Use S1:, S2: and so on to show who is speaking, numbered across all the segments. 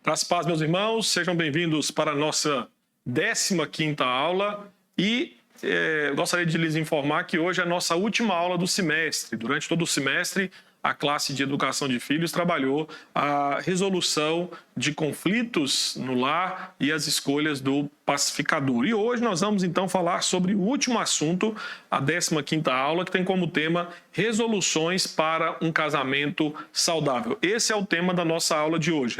S1: Graças a paz, meus irmãos, sejam bem-vindos para a nossa 15ª aula e gostaria de lhes informar que hoje é a nossa última aula do semestre. Durante todo o semestre, a classe de educação de filhos trabalhou a resolução de conflitos no lar e as escolhas do pacificador. E hoje nós vamos então falar sobre o último assunto, a 15ª aula, que tem como tema resoluções para um casamento saudável. Esse é o tema da nossa aula de hoje,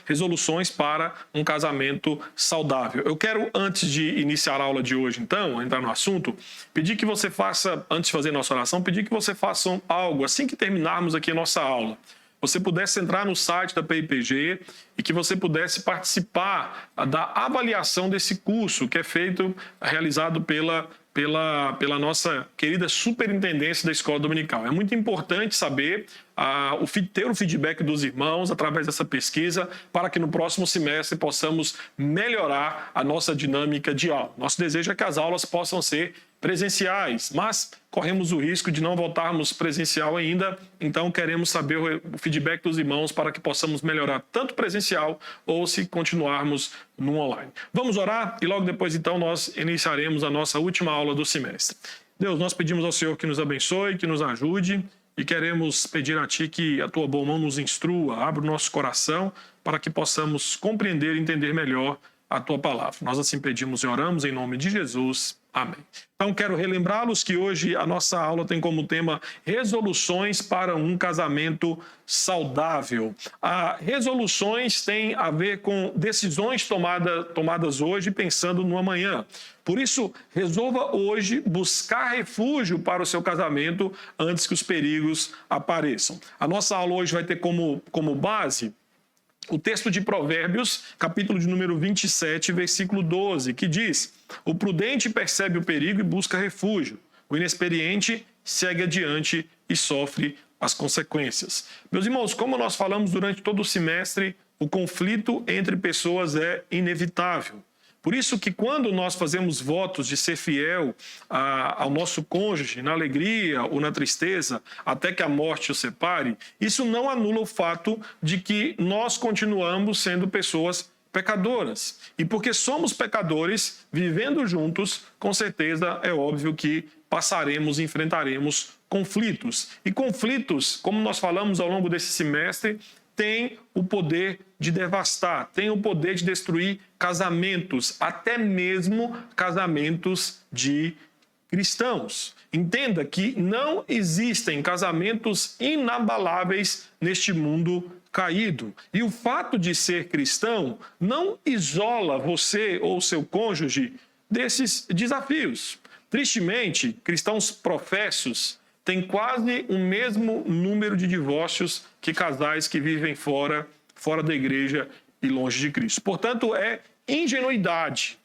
S1: resoluções para um casamento saudável. Eu quero, antes de iniciar a aula de hoje, então, entrar no assunto, pedir que você faça, antes de fazer nossa oração, pedir que você faça algo assim que terminarmos aqui a nossa aula. Você pudesse entrar no site da PIPG e que você pudesse participar da avaliação desse curso que é realizado pela nossa querida superintendência da Escola Dominical. É muito importante saber, ter o feedback dos irmãos através dessa pesquisa para que no próximo semestre possamos melhorar a nossa dinâmica de aula. Nosso desejo é que as aulas possam ser presenciais, mas corremos o risco de não voltarmos presencial ainda, então queremos saber o feedback dos irmãos para que possamos melhorar tanto presencial ou se continuarmos no online. Vamos orar e logo depois então nós iniciaremos a nossa última aula do semestre. Deus, nós pedimos ao Senhor que nos abençoe, que nos ajude e queremos pedir a Ti que a Tua boa mão nos instrua, abra o nosso coração para que possamos compreender e entender melhor a Tua palavra. Nós assim pedimos e oramos em nome de Jesus. Amém. Então, quero relembrá-los que hoje a nossa aula tem como tema resoluções para um casamento saudável. Resoluções têm a ver com decisões tomadas hoje pensando no amanhã. Por isso, resolva hoje buscar refúgio para o seu casamento antes que os perigos apareçam. A nossa aula hoje vai ter como base o texto de Provérbios, capítulo de número 27, versículo 12, que diz: o prudente percebe o perigo e busca refúgio. O inexperiente segue adiante e sofre as consequências. Meus irmãos, como nós falamos durante todo o semestre, o conflito entre pessoas é inevitável. Por isso que quando nós fazemos votos de ser fiel ao nosso cônjuge, na alegria ou na tristeza, até que a morte o separe, isso não anula o fato de que nós continuamos sendo pessoas pecadoras. E porque somos pecadores, vivendo juntos, com certeza é óbvio que enfrentaremos conflitos. E conflitos, como nós falamos ao longo desse semestre, tem o poder de devastar, tem o poder de destruir casamentos, até mesmo casamentos de cristãos. Entenda que não existem casamentos inabaláveis neste mundo caído. E o fato de ser cristão não isola você ou seu cônjuge desses desafios. Tristemente, cristãos professos têm quase o mesmo número de divórcios que casais que vivem fora da igreja e longe de Cristo. Portanto, é ingenuidade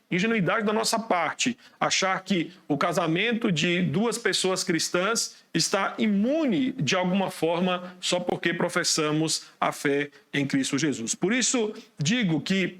S1: da nossa parte achar que o casamento de duas pessoas cristãs está imune de alguma forma só porque professamos a fé em Cristo Jesus. Por isso, digo que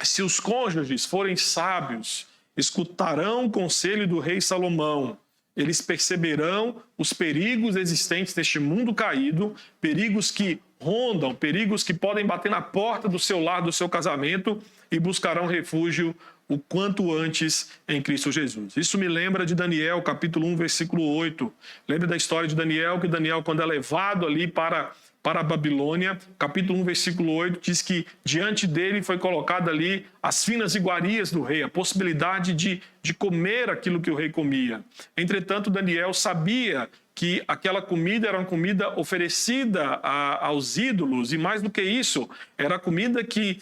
S1: se os cônjuges forem sábios, escutarão o conselho do rei Salomão. Eles perceberão os perigos existentes neste mundo caído, perigos que rondam, perigos que podem bater na porta do seu lar, do seu casamento, e buscarão refúgio o quanto antes em Cristo Jesus. Isso me lembra de Daniel, capítulo 1, versículo 8. Lembra da história de Daniel, que Daniel, quando é levado ali para a Babilônia, capítulo 1, versículo 8, diz que diante dele foi colocada ali as finas iguarias do rei, a possibilidade de comer aquilo que o rei comia. Entretanto, Daniel sabia que aquela comida era uma comida oferecida aos ídolos, e mais do que isso, era a comida que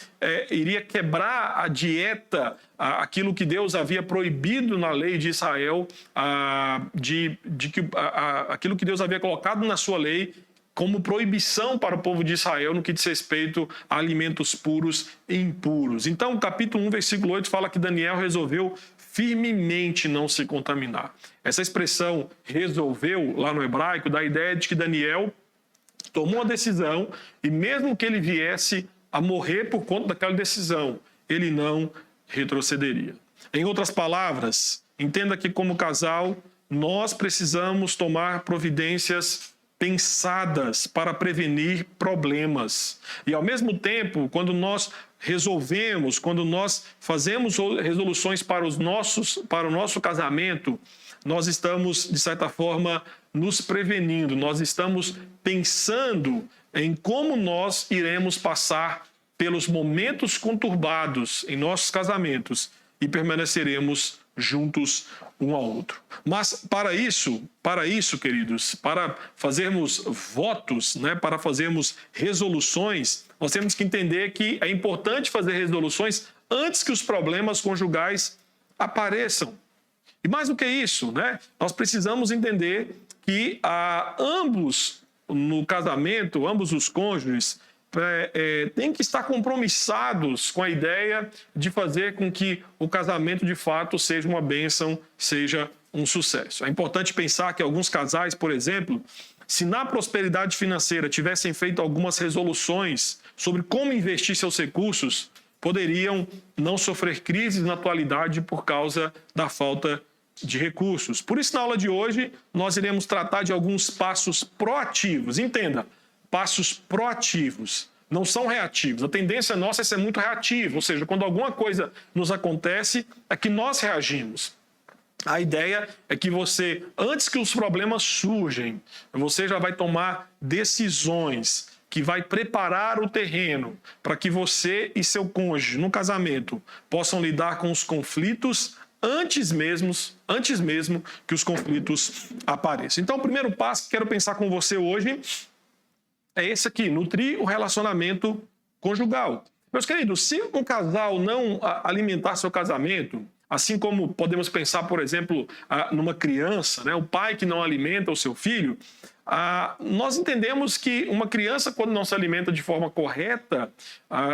S1: iria quebrar a dieta, aquilo que Deus havia proibido na lei de Israel, aquilo que Deus havia colocado na sua lei, como proibição para o povo de Israel no que diz respeito a alimentos puros e impuros. Então, o capítulo 1, versículo 8 fala que Daniel resolveu firmemente não se contaminar. Essa expressão resolveu, lá no hebraico, dá a ideia de que Daniel tomou uma decisão e mesmo que ele viesse a morrer por conta daquela decisão, ele não retrocederia. Em outras palavras, entenda que como casal, nós precisamos tomar providências pensadas para prevenir problemas. E, ao mesmo tempo, quando nós resolvemos, quando nós fazemos resoluções para o nosso casamento, nós estamos, de certa forma, nos prevenindo, nós estamos pensando em como nós iremos passar pelos momentos conturbados em nossos casamentos e permaneceremos juntos um ao outro. Mas para isso, queridos, para fazermos votos, né, para fazermos resoluções, nós temos que entender que é importante fazer resoluções antes que os problemas conjugais apareçam. E mais do que isso, né, nós precisamos entender que ambos no casamento, ambos os cônjuges, têm que estar compromissados com a ideia de fazer com que o casamento de fato seja uma bênção, seja um sucesso. É importante pensar que alguns casais, por exemplo, se na prosperidade financeira tivessem feito algumas resoluções sobre como investir seus recursos, poderiam não sofrer crises na atualidade por causa da falta de recursos. Por isso, na aula de hoje, nós iremos tratar de alguns passos proativos. Entenda, passos proativos, não são reativos. A tendência nossa é ser muito reativo, ou seja, quando alguma coisa nos acontece, é que nós reagimos. A ideia é que você, antes que os problemas surgem, você já vai tomar decisões que vai preparar o terreno para que você e seu cônjuge, no casamento, possam lidar com os conflitos antes mesmo que os conflitos apareçam. Então, o primeiro passo que quero pensar com você hoje é esse aqui: nutrir o relacionamento conjugal. Meus queridos, se um casal não alimentar seu casamento, assim como podemos pensar, por exemplo, numa criança, né? O pai que não alimenta o seu filho, nós entendemos que uma criança, quando não se alimenta de forma correta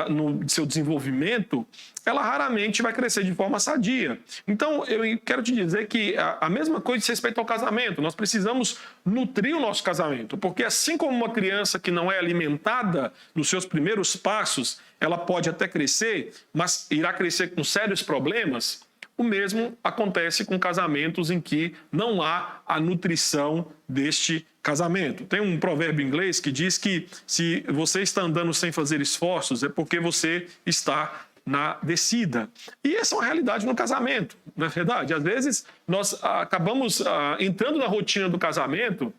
S1: no seu desenvolvimento, ela raramente vai crescer de forma sadia. Então, eu quero te dizer que a mesma coisa diz respeito ao casamento. Nós precisamos nutrir o nosso casamento, porque assim como uma criança que não é alimentada nos seus primeiros passos, ela pode até crescer, mas irá crescer com sérios problemas. O mesmo acontece com casamentos em que não há a nutrição deste casamento. Tem um provérbio inglês que diz que se você está andando sem fazer esforços, é porque você está na descida. E essa é uma realidade no casamento, não é verdade? Às vezes nós acabamos entrando na rotina do casamento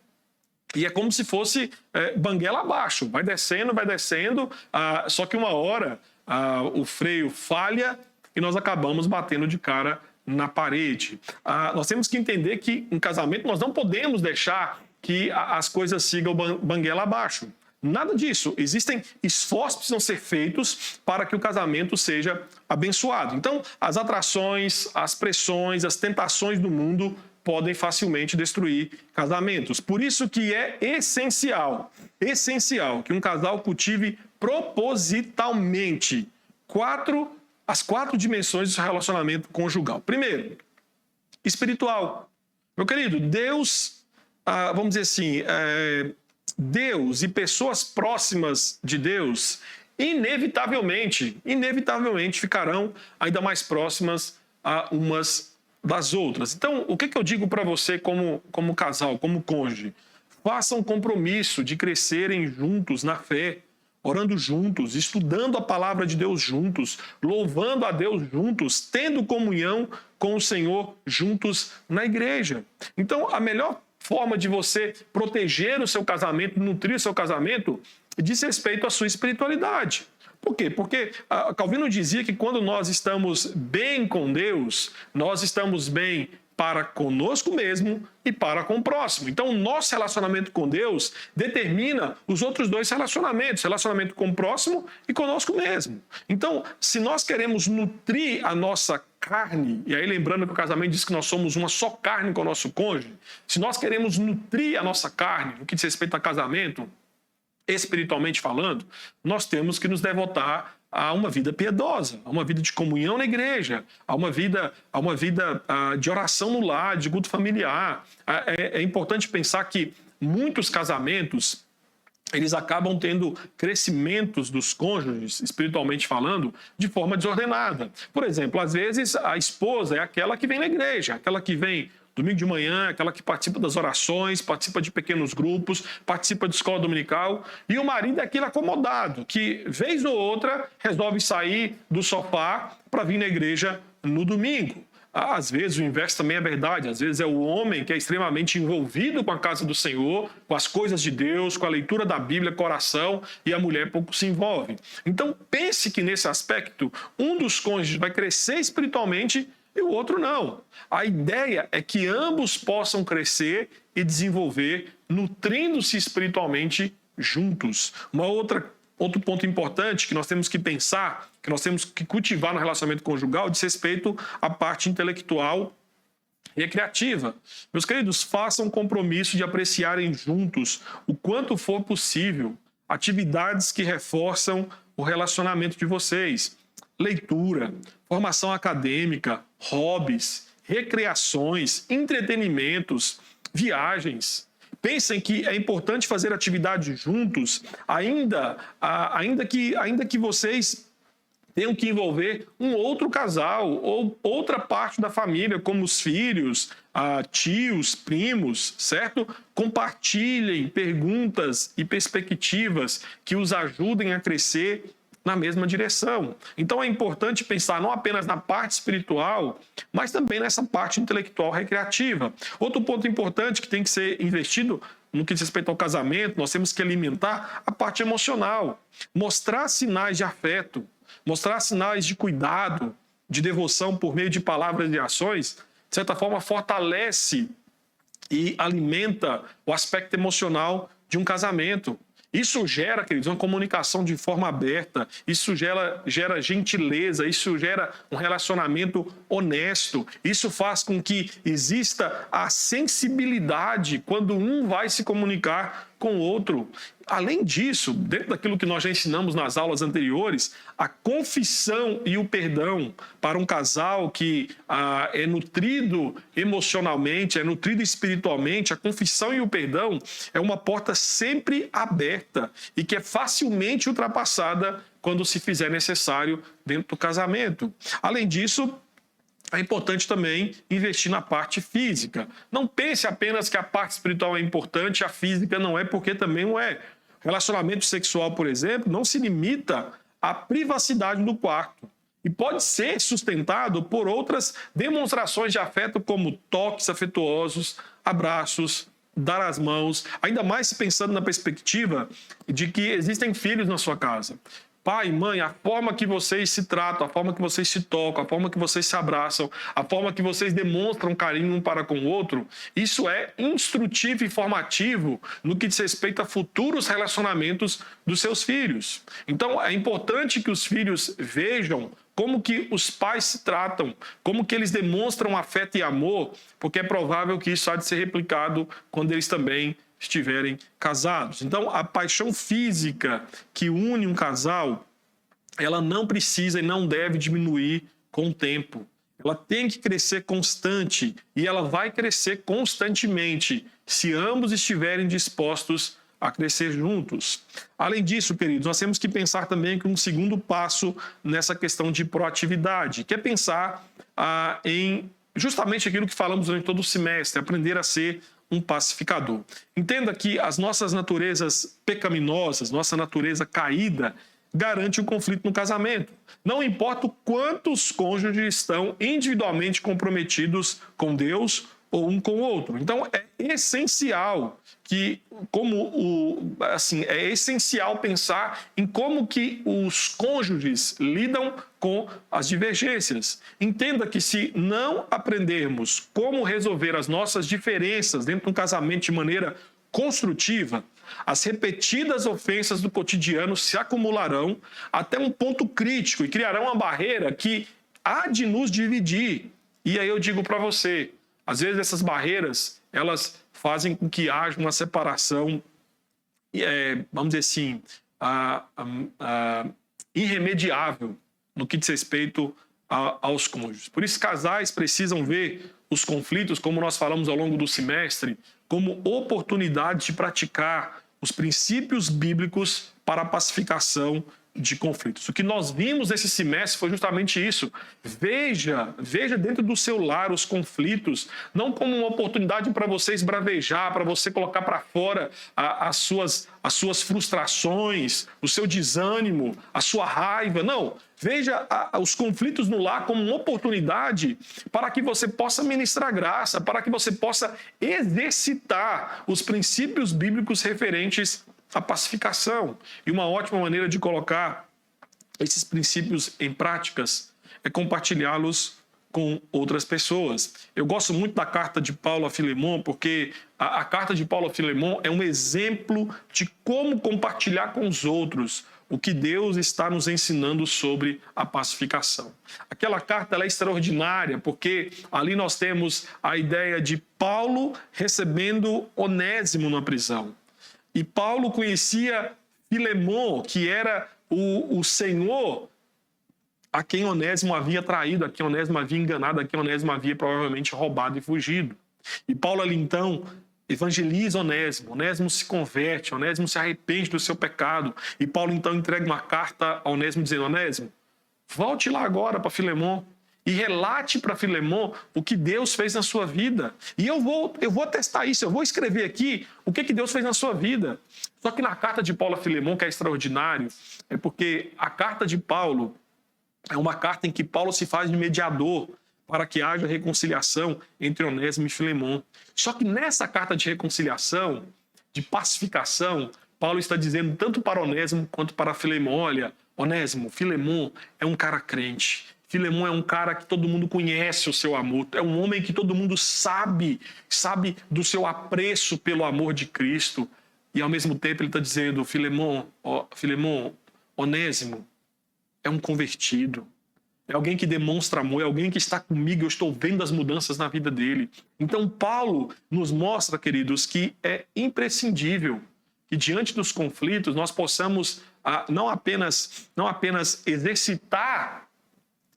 S1: e é como se fosse banguela abaixo, vai descendo, só que uma hora o freio falha e nós acabamos batendo de cara na parede. Nós temos que entender que em casamento nós não podemos deixar que as coisas sigam banguela abaixo. Nada disso. Existem esforços que precisam ser feitos para que o casamento seja abençoado. Então, as atrações, as pressões, as tentações do mundo podem facilmente destruir casamentos. Por isso que é essencial que um casal cultive propositalmente as 4 dimensões do seu relacionamento conjugal. Primeiro, espiritual. Meu querido, Deus, vamos dizer assim, Deus e pessoas próximas de Deus inevitavelmente ficarão ainda mais próximas umas das outras. Então, o que eu digo para você como casal, como cônjuge? Façam um compromisso de crescerem juntos na fé, orando juntos, estudando a palavra de Deus juntos, louvando a Deus juntos, tendo comunhão com o Senhor juntos na igreja. Então, a melhor forma de você proteger o seu casamento, nutrir o seu casamento, diz respeito à sua espiritualidade. Por quê? Porque Calvino dizia que quando nós estamos bem com Deus, nós estamos bem para conosco mesmo e para com o próximo. Então, o nosso relacionamento com Deus determina os outros 2 relacionamentos, relacionamento com o próximo e conosco mesmo. Então, se nós queremos nutrir a nossa carne, e aí lembrando que o casamento diz que nós somos uma só carne com o nosso cônjuge, se nós queremos nutrir a nossa carne, no que diz respeito a casamento, espiritualmente falando, nós temos que nos devotar a uma vida piedosa, a uma vida de comunhão na igreja, a uma vida de oração no lar, de culto familiar. É importante pensar que muitos casamentos, eles acabam tendo crescimentos dos cônjuges, espiritualmente falando, de forma desordenada. Por exemplo, às vezes a esposa é aquela que vem na igreja, aquela que vem domingo de manhã, aquela que participa das orações, participa de pequenos grupos, participa de escola dominical. E o marido é aquele acomodado, que vez ou outra resolve sair do sofá para vir na igreja no domingo. Às vezes o inverso também é verdade, às vezes é o homem que é extremamente envolvido com a casa do Senhor, com as coisas de Deus, com a leitura da Bíblia, com a oração, e a mulher pouco se envolve. Então pense que nesse aspecto, um dos cônjuges vai crescer espiritualmente e o outro não. A ideia é que ambos possam crescer e desenvolver, nutrindo-se espiritualmente juntos. Outro ponto importante que nós temos que pensar, que nós temos que cultivar no relacionamento conjugal, diz respeito à parte intelectual e criativa. Meus queridos, façam um compromisso de apreciarem juntos, o quanto for possível, atividades que reforçam o relacionamento de vocês. Leitura, formação acadêmica, hobbies, recreações, entretenimentos, viagens. Pensem que é importante fazer atividades juntos, ainda que vocês tenham que envolver um outro casal ou outra parte da família, como os filhos, tios, primos, certo? Compartilhem perguntas e perspectivas que os ajudem a crescer na mesma direção. Então é importante pensar não apenas na parte espiritual, mas também nessa parte intelectual recreativa. Outro ponto importante que tem que ser investido no que diz respeito ao casamento, nós temos que alimentar a parte emocional, mostrar sinais de afeto, mostrar sinais de cuidado, de devoção por meio de palavras e ações, de certa forma fortalece e alimenta o aspecto emocional de um casamento. Isso gera, queridos, uma comunicação de forma aberta, isso gera gentileza, isso gera um relacionamento honesto, isso faz com que exista a sensibilidade quando um vai se comunicar com o outro. Além disso, dentro daquilo que nós já ensinamos nas aulas anteriores, a confissão e o perdão para um casal que é nutrido emocionalmente, é nutrido espiritualmente, a confissão e o perdão é uma porta sempre aberta e que é facilmente ultrapassada quando se fizer necessário dentro do casamento. Além disso, é importante também investir na parte física. Não pense apenas que a parte espiritual é importante e a física não é, porque também não é. Relacionamento sexual, por exemplo, não se limita à privacidade do quarto e pode ser sustentado por outras demonstrações de afeto, como toques afetuosos, abraços, dar as mãos, ainda mais pensando na perspectiva de que existem filhos na sua casa. Pai e mãe, a forma que vocês se tratam, a forma que vocês se tocam, a forma que vocês se abraçam, a forma que vocês demonstram carinho um para com o outro, isso é instrutivo e formativo no que diz respeito a futuros relacionamentos dos seus filhos. Então, é importante que os filhos vejam como que os pais se tratam, como que eles demonstram afeto e amor, porque é provável que isso há de ser replicado quando eles também estiverem casados. Então, a paixão física que une um casal, ela não precisa e não deve diminuir com o tempo. Ela tem que crescer constante e ela vai crescer constantemente se ambos estiverem dispostos a crescer juntos. Além disso, queridos, nós temos que pensar também que um segundo passo nessa questão de proatividade, que é pensar em justamente aquilo que falamos durante todo o semestre, aprender a ser um pacificador. Entenda que as nossas naturezas pecaminosas, nossa natureza caída, garante o conflito no casamento. Não importa o quanto os cônjuges estão individualmente comprometidos com Deus ou um com o outro. Então, é essencial é essencial pensar em como que os cônjuges lidam com as divergências. Entenda que se não aprendermos como resolver as nossas diferenças dentro de um casamento de maneira construtiva, as repetidas ofensas do cotidiano se acumularão até um ponto crítico e criarão uma barreira que há de nos dividir. E aí eu digo para você, às vezes essas barreiras, elas fazem com que haja uma separação, vamos dizer assim, irremediável no que diz respeito aos cônjuges. Por isso, casais precisam ver os conflitos, como nós falamos ao longo do semestre, como oportunidade de praticar os princípios bíblicos para a pacificação de conflitos. O que nós vimos esse semestre foi justamente isso. Veja dentro do seu lar os conflitos, não como uma oportunidade para você esbravejar, para você colocar para fora as suas frustrações, o seu desânimo, a sua raiva. Não. Veja os conflitos no lar como uma oportunidade para que você possa ministrar graça, para que você possa exercitar os princípios bíblicos referentes à pacificação. E uma ótima maneira de colocar esses princípios em práticas é compartilhá-los com outras pessoas. Eu gosto muito da carta de Paulo a Filemon, porque a carta de Paulo a Filemon é um exemplo de como compartilhar com os outros o que Deus está nos ensinando sobre a pacificação. Aquela carta ela é extraordinária, porque ali nós temos a ideia de Paulo recebendo Onésimo na prisão. E Paulo conhecia Filemon, que era o senhor a quem Onésimo havia traído, a quem Onésimo havia enganado, a quem Onésimo havia provavelmente roubado e fugido. E Paulo ali então evangeliza Onésimo, Onésimo se converte, Onésimo se arrepende do seu pecado. E Paulo então entrega uma carta a Onésimo dizendo: Onésimo, volte lá agora para Filemon e relate para Filemon o que Deus fez na sua vida. E eu vou atestar isso, eu vou escrever aqui o que Deus fez na sua vida. Só que na carta de Paulo a Filemon, que é extraordinário, é porque a carta de Paulo é uma carta em que Paulo se faz de mediador para que haja reconciliação entre Onésimo e Filemon. Só que nessa carta de reconciliação, de pacificação, Paulo está dizendo tanto para Onésimo quanto para Filemon: olha, Onésimo, Filemon é um cara crente. Filemon é um cara que todo mundo conhece o seu amor. É um homem que todo mundo sabe do seu apreço pelo amor de Cristo. E ao mesmo tempo ele está dizendo: Filemon, Onésimo é um convertido. É alguém que demonstra amor, é alguém que está comigo, eu estou vendo as mudanças na vida dele. Então Paulo nos mostra, queridos, que é imprescindível que diante dos conflitos nós possamos não apenas exercitar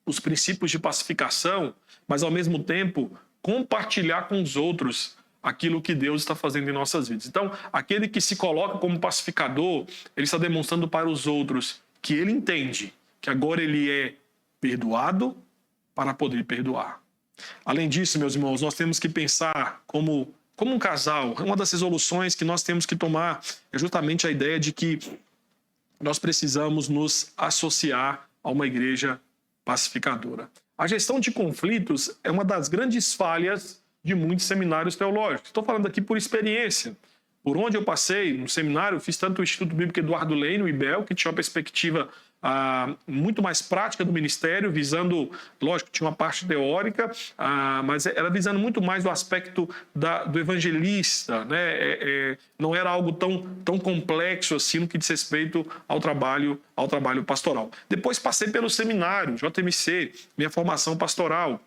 S1: os princípios de pacificação, mas ao mesmo tempo compartilhar com os outros aquilo que Deus está fazendo em nossas vidas. Então, aquele que se coloca como pacificador, ele está demonstrando para os outros que ele entende que agora ele é perdoado para poder perdoar. Além disso, meus irmãos, nós temos que pensar como um casal. Uma das resoluções que nós temos que tomar é justamente a ideia de que nós precisamos nos associar a uma igreja pacificadora. A gestão de conflitos é uma das grandes falhas de muitos seminários teológicos. Estou falando aqui por experiência. Por onde eu passei no seminário, eu fiz tanto o Instituto Bíblico Eduardo Lane, o IBEL, que tinha uma perspectiva muito mais prática do ministério, visando, lógico, tinha uma parte teórica, mas era visando muito mais o aspecto do evangelista, né? Não era algo tão complexo assim no que diz respeito ao trabalho pastoral. Depois passei pelo seminário, JMC, minha formação pastoral,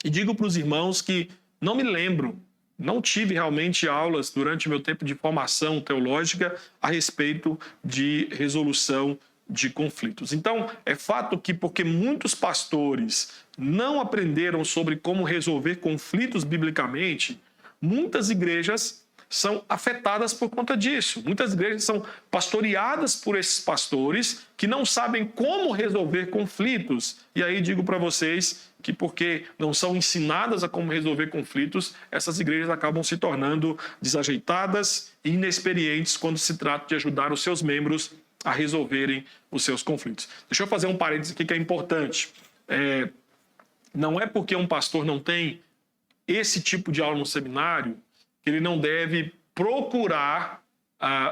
S1: e digo para os irmãos que não me lembro, não tive realmente aulas durante meu tempo de formação teológica a respeito de resolução de conflitos. Então, é fato que porque muitos pastores não aprenderam sobre como resolver conflitos biblicamente, muitas igrejas são afetadas por conta disso. Muitas igrejas são pastoreadas por esses pastores que não sabem como resolver conflitos. E aí digo para vocês que porque não são ensinadas a como resolver conflitos, essas igrejas acabam se tornando desajeitadas e inexperientes quando se trata de ajudar os seus membros a resolverem os seus conflitos. Deixa eu fazer um parênteses aqui que é importante. Não é porque um pastor não tem esse tipo de aula no seminário que ele não deve procurar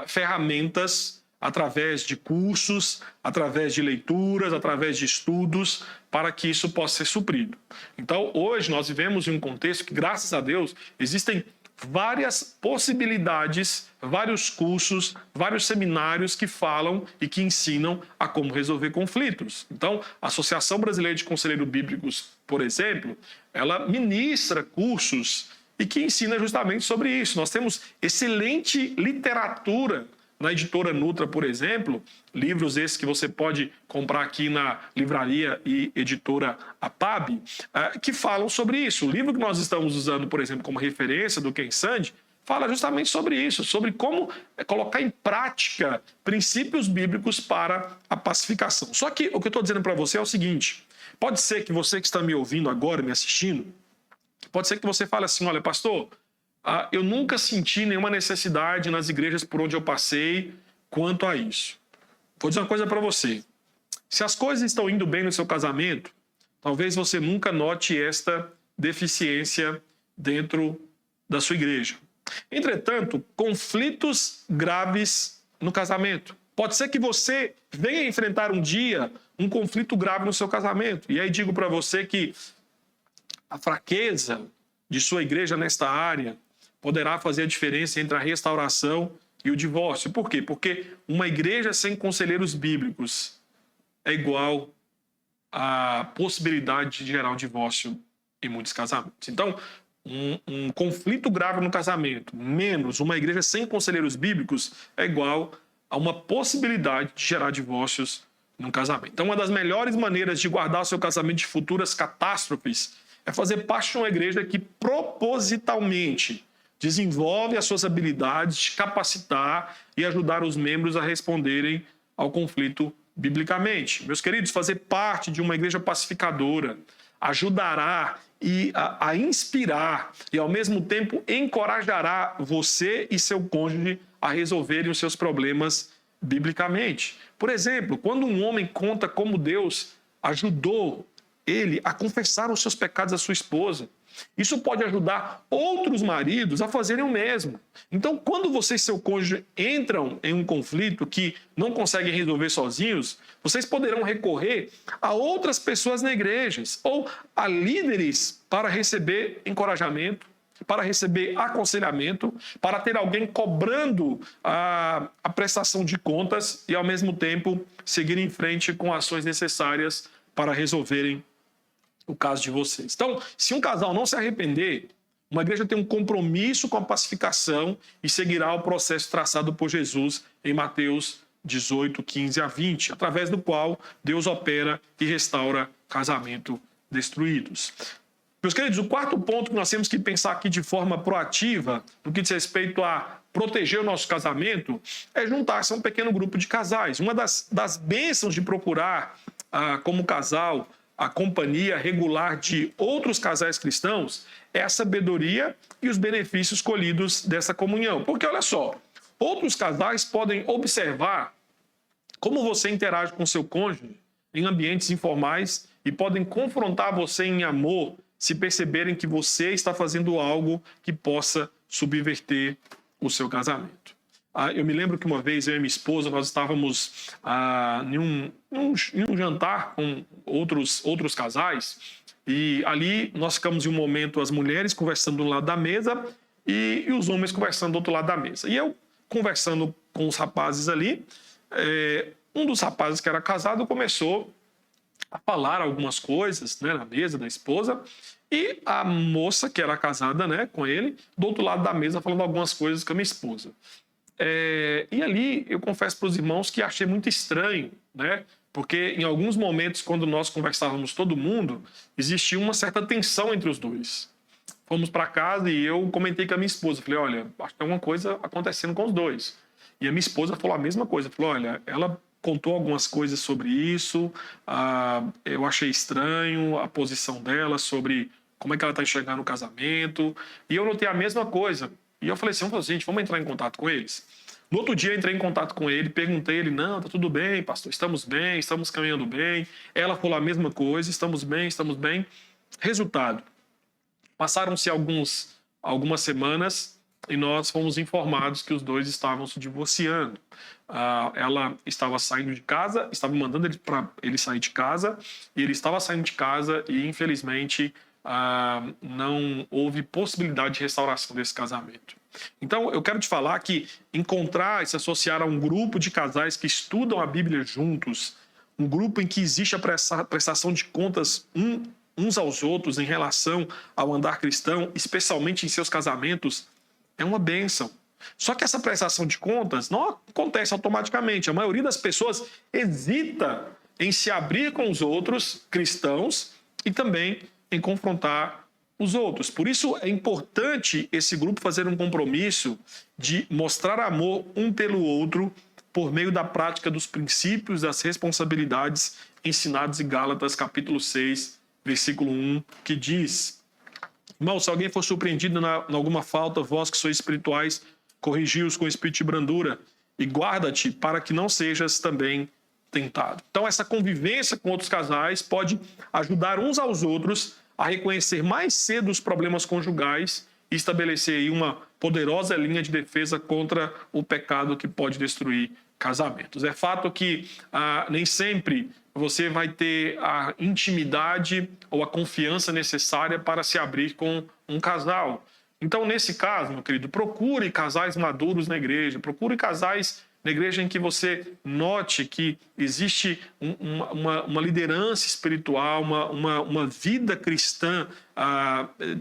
S1: ferramentas através de cursos, através de leituras, através de estudos, para que isso possa ser suprido. Então, hoje nós vivemos em um contexto que, graças a Deus, existem várias possibilidades, vários cursos, vários seminários que falam e que ensinam a como resolver conflitos. Então, a Associação Brasileira de Conselheiros Bíblicos, por exemplo, ela ministra cursos e que ensina justamente sobre isso. Nós temos excelente literatura na editora Nutra, por exemplo, livros esses que você pode comprar aqui na livraria e editora APAB, que falam sobre isso. O livro que nós estamos usando, por exemplo, como referência do Ken Sande, fala justamente sobre isso, sobre como colocar em prática princípios bíblicos para a pacificação. Só que o que eu estou dizendo para você é o seguinte: pode ser que você que está me ouvindo agora, me assistindo, pode ser que você fale assim: olha, pastor, eu nunca senti nenhuma necessidade nas igrejas por onde eu passei quanto a isso. Vou dizer uma coisa para você: se as coisas estão indo bem no seu casamento, talvez você nunca note esta deficiência dentro da sua igreja. Entretanto, conflitos graves no casamento. Pode ser que você venha enfrentar um dia um conflito grave no seu casamento. E aí digo para você que a fraqueza de sua igreja nesta área poderá fazer a diferença entre a restauração e o divórcio. Por quê? Porque uma igreja sem conselheiros bíblicos é igual à possibilidade de gerar um divórcio em muitos casamentos. Então, um conflito grave no casamento, menos uma igreja sem conselheiros bíblicos, é igual a uma possibilidade de gerar divórcios num casamento. Então, uma das melhores maneiras de guardar o seu casamento de futuras catástrofes é fazer parte de uma igreja que propositalmente desenvolve as suas habilidades de capacitar e ajudar os membros a responderem ao conflito biblicamente. Meus queridos, fazer parte de uma igreja pacificadora ajudará a inspirar e, ao mesmo tempo, encorajará você e seu cônjuge a resolverem os seus problemas biblicamente. Por exemplo, quando um homem conta como Deus ajudou ele a confessar os seus pecados à sua esposa, isso pode ajudar outros maridos a fazerem o mesmo. Então, quando você e seu cônjuge entram em um conflito que não conseguem resolver sozinhos, vocês poderão recorrer a outras pessoas na igreja ou a líderes para receber encorajamento, para receber aconselhamento, para ter alguém cobrando a prestação de contas e, ao mesmo tempo, seguir em frente com ações necessárias para resolverem o caso de vocês. Então, se um casal não se arrepender, uma igreja tem um compromisso com a pacificação e seguirá o processo traçado por Jesus em Mateus 18, 15 a 20, através do qual Deus opera e restaura casamento destruídos. Meus queridos, o quarto ponto que nós temos que pensar aqui de forma proativa, no que diz respeito a proteger o nosso casamento, é juntar-se a um pequeno grupo de casais. Uma das bênçãos de procurar, como casal, a companhia regular de outros casais cristãos é a sabedoria e os benefícios colhidos dessa comunhão. Porque, olha só, outros casais podem observar como você interage com seu cônjuge em ambientes informais e podem confrontar você em amor se perceberem que você está fazendo algo que possa subverter o seu casamento. Eu me lembro que uma vez eu e minha esposa, nós estávamos em um jantar com outros casais, e ali nós ficamos em um momento, as mulheres conversando do lado da mesa e os homens conversando do outro lado da mesa. E eu conversando com os rapazes ali, um dos rapazes que era casado começou a falar algumas coisas, né, na mesa da esposa, e a moça que era casada, né, com ele, do outro lado da mesa falando algumas coisas com a minha esposa. E ali eu confesso para os irmãos que achei muito estranho, né? Porque em alguns momentos, quando nós conversávamos todo mundo, existia uma certa tensão entre os dois. Fomos para casa e eu comentei com a minha esposa, falei, olha, acho que tem alguma coisa acontecendo com os dois. E a minha esposa falou a mesma coisa, falou, olha, ela contou algumas coisas sobre isso, eu achei estranho a posição dela sobre como é que ela está enxergando o casamento, e eu notei a mesma coisa. E eu falei assim, gente, vamos entrar em contato com eles? No outro dia eu entrei em contato com ele, perguntei ele, não, tá tudo bem, pastor, estamos bem, estamos caminhando bem. Ela falou a mesma coisa, estamos bem, estamos bem. Resultado, passaram-se algumas semanas e nós fomos informados que os dois estavam se divorciando. Ela estava saindo de casa, estava mandando ele para ele sair de casa, e ele estava saindo de casa e, infelizmente, não houve possibilidade de restauração desse casamento. Então, eu quero te falar que encontrar e se associar a um grupo de casais que estudam a Bíblia juntos, um grupo em que existe a prestação de contas uns aos outros em relação ao andar cristão, especialmente em seus casamentos, é uma bênção. Só que essa prestação de contas não acontece automaticamente. A maioria das pessoas hesita em se abrir com os outros cristãos e também em confrontar os outros. Por isso é importante esse grupo fazer um compromisso de mostrar amor um pelo outro por meio da prática dos princípios, das responsabilidades ensinados em Gálatas capítulo 6, versículo 1, que diz: irmão, se alguém for surpreendido em alguma falta, vós que sois espirituais, corrigi-os com espírito de brandura e guarda-te para que não sejas também tentado. Então, essa convivência com outros casais pode ajudar uns aos outros a reconhecer mais cedo os problemas conjugais e estabelecer aí uma poderosa linha de defesa contra o pecado que pode destruir casamentos. É fato que nem sempre você vai ter a intimidade ou a confiança necessária para se abrir com um casal. Então, nesse caso, meu querido, procure casais maduros na igreja, procure casais na igreja em que você note que existe uma liderança espiritual, uma vida cristã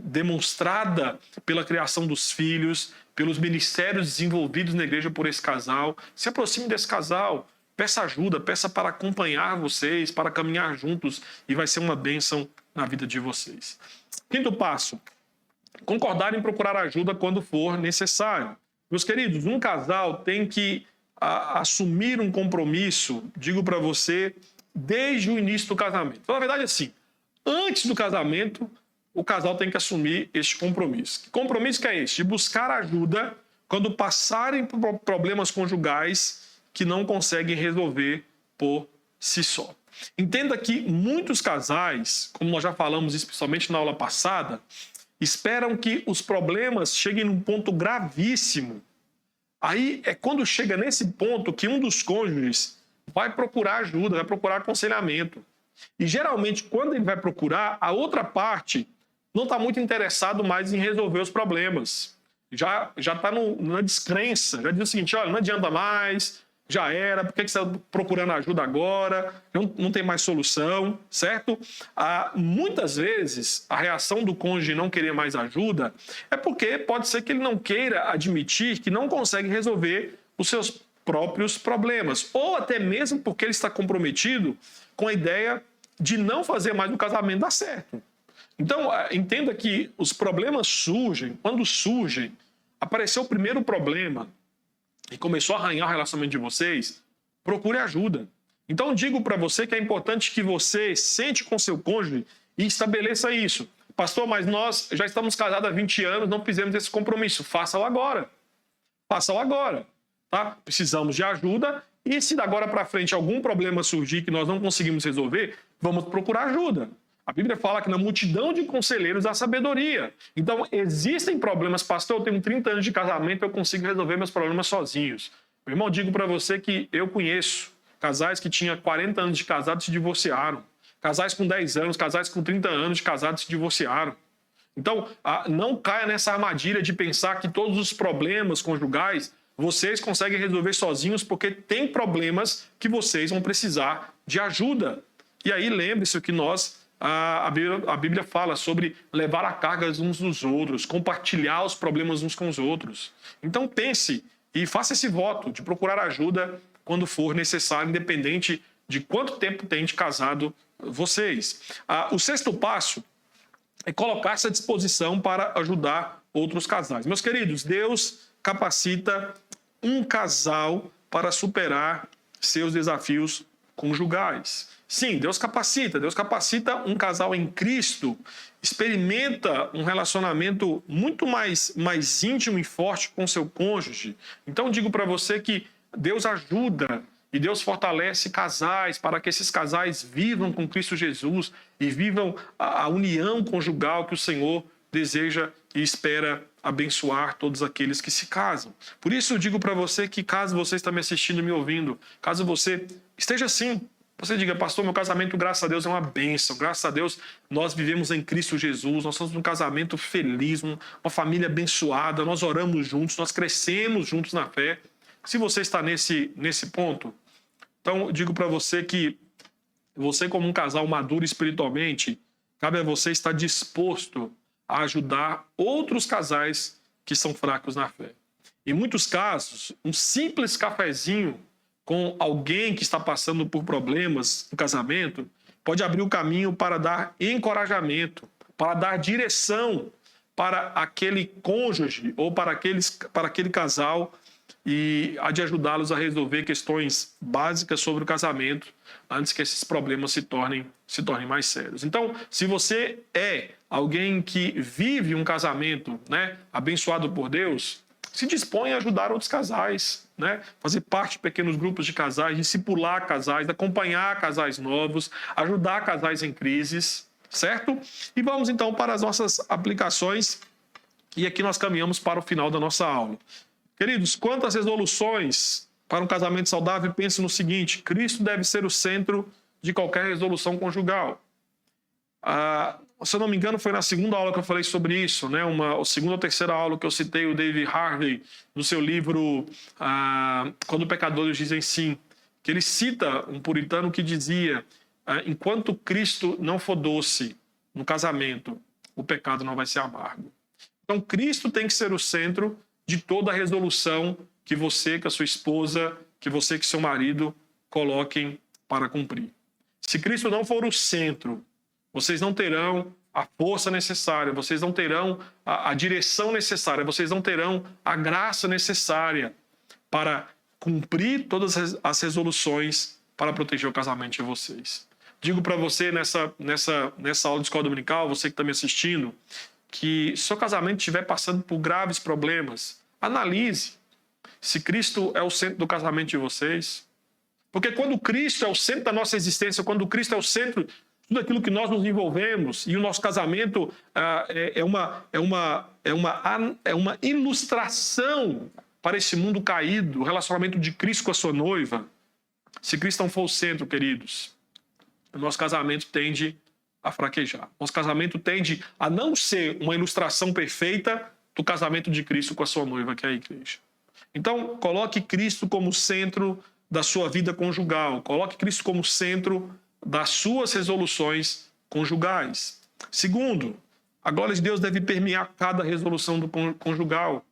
S1: demonstrada pela criação dos filhos, pelos ministérios desenvolvidos na igreja por esse casal. Se aproxime desse casal, peça ajuda, peça para acompanhar vocês, para caminhar juntos, e vai ser uma bênção na vida de vocês. Quinto passo: concordar em procurar ajuda quando for necessário. Meus queridos, um casal tem que assumir um compromisso, digo para você, desde o início do casamento. Então, na verdade, assim, antes do casamento, o casal tem que assumir este compromisso. Que compromisso que é esse? De buscar ajuda quando passarem por problemas conjugais que não conseguem resolver por si só. Entenda que muitos casais, como nós já falamos especialmente na aula passada, esperam que os problemas cheguem num ponto gravíssimo. Aí é quando chega nesse ponto que um dos cônjuges vai procurar ajuda, vai procurar aconselhamento. E geralmente, quando ele vai procurar, a outra parte não está muito interessado mais em resolver os problemas. Já está na descrença, já diz o seguinte: olha, não adianta mais, já era, por que você está procurando ajuda agora? Não tem mais solução, certo? Muitas vezes, a reação do cônjuge não querer mais ajuda é porque pode ser que ele não queira admitir que não consegue resolver os seus próprios problemas, ou até mesmo porque ele está comprometido com a ideia de não fazer mais o casamento dar certo. Então, entenda que os problemas surgem, quando surgem, apareceu o primeiro problema e começou a arranhar o relacionamento de vocês, procure ajuda. Então, digo para você que é importante que você sente com seu cônjuge e estabeleça isso. Pastor, mas nós já estamos casados há 20 anos, não fizemos esse compromisso. Faça-o agora. Faça-o agora. Tá? Precisamos de ajuda e se da agora para frente algum problema surgir que nós não conseguimos resolver, vamos procurar ajuda. A Bíblia fala que na multidão de conselheiros há sabedoria. Então, existem problemas. Pastor, eu tenho 30 anos de casamento, eu consigo resolver meus problemas sozinhos. Meu irmão, digo para você que eu conheço casais que tinham 40 anos de casado e se divorciaram. Casais com 10 anos, casais com 30 anos de casado e se divorciaram. Então, não caia nessa armadilha de pensar que todos os problemas conjugais vocês conseguem resolver sozinhos, porque tem problemas que vocês vão precisar de ajuda. E aí, lembre-se que a Bíblia fala sobre levar a carga uns dos outros, compartilhar os problemas uns com os outros. Então pense e faça esse voto de procurar ajuda quando for necessário, independente de quanto tempo tem de casado vocês. O sexto passo é colocar-se à disposição para ajudar outros casais. Meus queridos, Deus capacita um casal para superar seus desafios conjugais. Sim, Deus capacita um casal em Cristo, experimenta um relacionamento muito mais íntimo e forte com seu cônjuge. Então, digo para você que Deus ajuda e Deus fortalece casais para que esses casais vivam com Cristo Jesus e vivam a união conjugal que o Senhor deseja e espera abençoar todos aqueles que se casam. Por isso, eu digo para você que, caso você está me assistindo, me ouvindo, caso você esteja assim, você diga: pastor, meu casamento, graças a Deus, é uma bênção. Graças a Deus, nós vivemos em Cristo Jesus. Nós somos um casamento feliz, uma família abençoada. Nós oramos juntos, nós crescemos juntos na fé. Se você está nesse ponto, então, digo para você que você, como um casal maduro espiritualmente, cabe a você estar disposto a ajudar outros casais que são fracos na fé. Em muitos casos, um simples cafezinho com alguém que está passando por problemas no casamento pode abrir o caminho para dar encorajamento, para dar direção para aquele cônjuge ou para aquele casal e a de ajudá-los a resolver questões básicas sobre o casamento antes que esses problemas se tornem mais sérios. Então, se você é alguém que vive um casamento, né, abençoado por Deus, se dispõe a ajudar outros casais, né, fazer parte de pequenos grupos de casais, discipular casais, acompanhar casais novos, ajudar casais em crises, certo? E vamos então para as nossas aplicações e aqui nós caminhamos para o final da nossa aula. Queridos, quanto às resoluções para um casamento saudável, pense no seguinte: Cristo deve ser o centro de qualquer resolução conjugal. Se eu não me engano, foi na segunda aula que eu falei sobre isso, né? A segunda ou terceira aula que eu citei o David Harvey no seu livro Quando Pecadores Dizem Sim, que ele cita um puritano que dizia: enquanto Cristo não for doce no casamento, o pecado não vai ser amargo. Então, Cristo tem que ser o centro de toda a resolução que você, que a sua esposa, que você, que seu marido coloquem para cumprir. Se Cristo não for o centro, vocês não terão a força necessária, vocês não terão a direção necessária, vocês não terão a graça necessária para cumprir todas as resoluções para proteger o casamento de vocês. Digo para você nessa aula de escola dominical, você que está me assistindo, que se seu casamento estiver passando por graves problemas, analise se Cristo é o centro do casamento de vocês. Porque quando Cristo é o centro da nossa existência, quando Cristo é o centro de tudo aquilo que nós nos envolvemos, e o nosso casamento é uma ilustração para esse mundo caído, o relacionamento de Cristo com a sua noiva. Se Cristo não for o centro, queridos, o nosso casamento tende a fraquejar. Nosso casamento tende a não ser uma ilustração perfeita do casamento de Cristo com a sua noiva, que é a igreja. Então, coloque Cristo como centro da sua vida conjugal. Coloque Cristo como centro das suas resoluções conjugais. Segundo, a glória de Deus deve permear cada resolução do conjugal.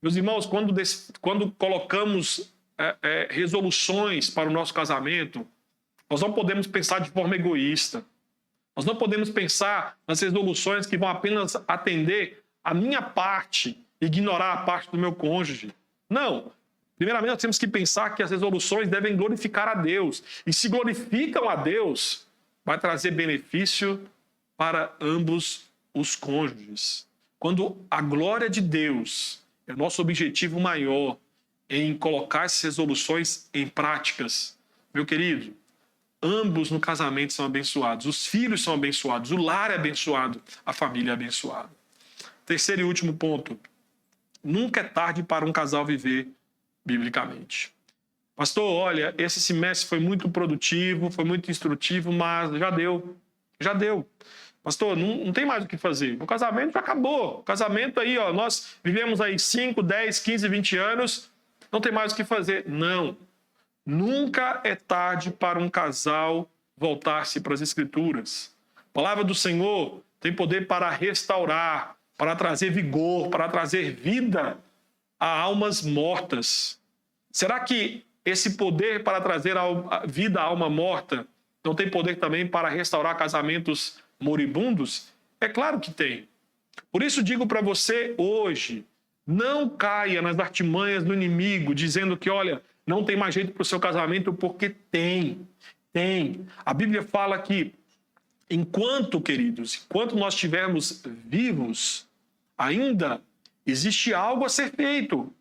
S1: Meus irmãos, quando colocamos resoluções para o nosso casamento, nós não podemos pensar de forma egoísta. Nós não podemos pensar nas resoluções que vão apenas atender a minha parte, ignorar a parte do meu cônjuge. Não. Primeiramente, nós temos que pensar que as resoluções devem glorificar a Deus. E se glorificam a Deus, vai trazer benefício para ambos os cônjuges. Quando a glória de Deus é o nosso objetivo maior em colocar essas resoluções em práticas, meu querido, ambos no casamento são abençoados, os filhos são abençoados, o lar é abençoado, a família é abençoada. Terceiro e último ponto: nunca é tarde para um casal viver biblicamente. Pastor, olha, esse semestre foi muito produtivo, foi muito instrutivo, mas já deu. Pastor, não tem mais o que fazer. O casamento já acabou. O casamento aí, ó, nós vivemos aí 5, 10, 15, 20 anos, não tem mais o que fazer. Não. Nunca é tarde para um casal voltar-se para as Escrituras. A palavra do Senhor tem poder para restaurar, para trazer vigor, para trazer vida a almas mortas. Será que esse poder para trazer vida à alma morta não tem poder também para restaurar casamentos moribundos? É claro que tem. Por isso digo para você hoje, não caia nas artimanhas do inimigo, dizendo que, olha, não tem mais jeito para o seu casamento, porque tem. A Bíblia fala que enquanto nós estivermos vivos, ainda existe algo a ser feito.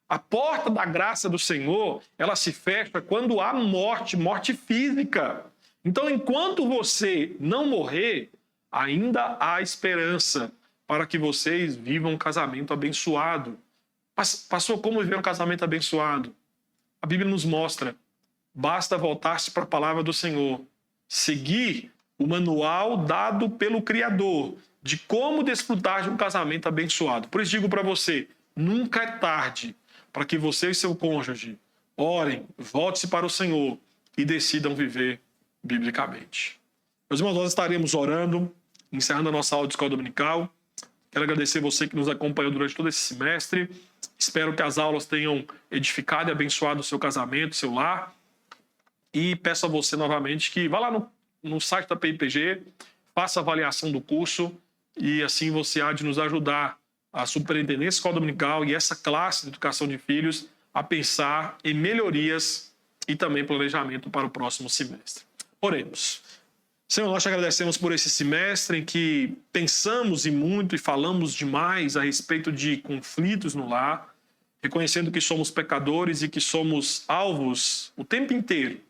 S1: A porta da graça do Senhor, ela se fecha quando há morte física. Então, enquanto você não morrer, ainda há esperança para que vocês vivam um casamento abençoado. Pastor, como viver um casamento abençoado? A Bíblia nos mostra. Basta voltar-se para a palavra do Senhor. Seguir o manual dado pelo Criador de como desfrutar de um casamento abençoado. Por isso digo para você, nunca é tarde para que você e seu cônjuge orem, volte-se para o Senhor e decidam viver biblicamente. Meus irmãos, nós estaremos orando, encerrando a nossa aula de escola dominical. Quero agradecer você que nos acompanhou durante todo esse semestre. Espero que as aulas tenham edificado e abençoado o seu casamento, o seu lar. E peço a você novamente que vá lá no site da PIPG, faça a avaliação do curso e assim você há de nos ajudar, a superintendência escola dominical e essa classe de educação de filhos, a pensar em melhorias e também planejamento para o próximo semestre. Oremos. Senhor, nós te agradecemos por esse semestre em que pensamos e muito e falamos demais a respeito de conflitos no lar, reconhecendo que somos pecadores e que somos alvos o tempo inteiro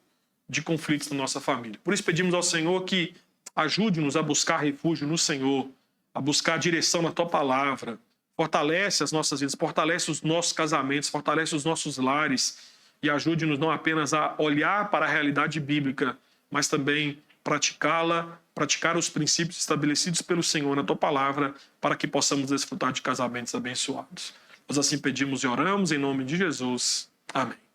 S1: de conflitos na nossa família. Por isso pedimos ao Senhor que ajude-nos a buscar refúgio no Senhor, a buscar direção na Tua Palavra, fortalece as nossas vidas, fortalece os nossos casamentos, fortalece os nossos lares e ajude-nos não apenas a olhar para a realidade bíblica, mas também praticá-la, praticar os princípios estabelecidos pelo Senhor na Tua Palavra, para que possamos desfrutar de casamentos abençoados. Nós assim pedimos e oramos em nome de Jesus. Amém.